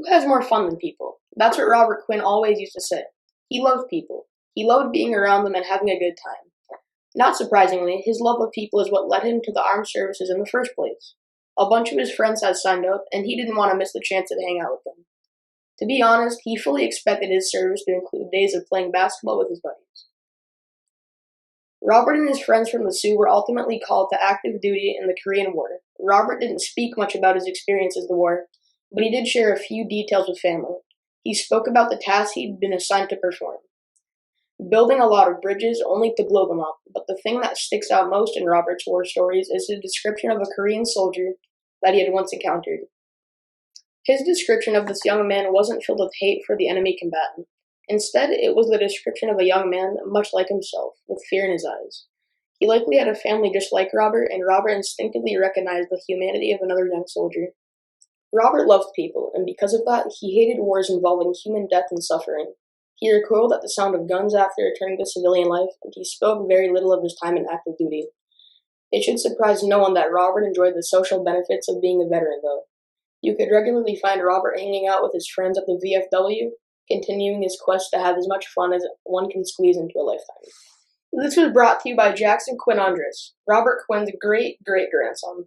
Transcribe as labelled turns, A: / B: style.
A: has more fun than people? That's what Robert Quinn always used to say. He loved people. He loved being around them and having a good time. Not surprisingly, his love of people is what led him to the armed services in the first place. A bunch of his friends had signed up, and he didn't want to miss the chance to hang out with them. To be honest, he fully expected his service to include days of playing basketball with his buddies. Robert and his friends from the Sioux were ultimately called to active duty in the Korean War. Robert didn't speak much about his experiences in the war, but he did share a few details with family. He spoke about the tasks he'd been assigned to perform. Building a lot of bridges only to blow them up, but the thing that sticks out most in Robert's war stories is his description of a Korean soldier that he had once encountered. His description of this young man wasn't filled with hate for the enemy combatant. Instead, it was the description of a young man much like himself, with fear in his eyes. He likely had a family just like Robert, and Robert instinctively recognized the humanity of another young soldier. Robert loved people, and because of that, he hated wars involving human death and suffering. He recoiled at the sound of guns after returning to civilian life, and he spoke very little of his time in active duty. It should surprise no one that Robert enjoyed the social benefits of being a veteran, though. You could regularly find Robert hanging out with his friends at the VFW, continuing his quest to have as much fun as one can squeeze into a lifetime. This was brought to you by Jackson Quinn Andres, Robert Quinn's great-great-grandson.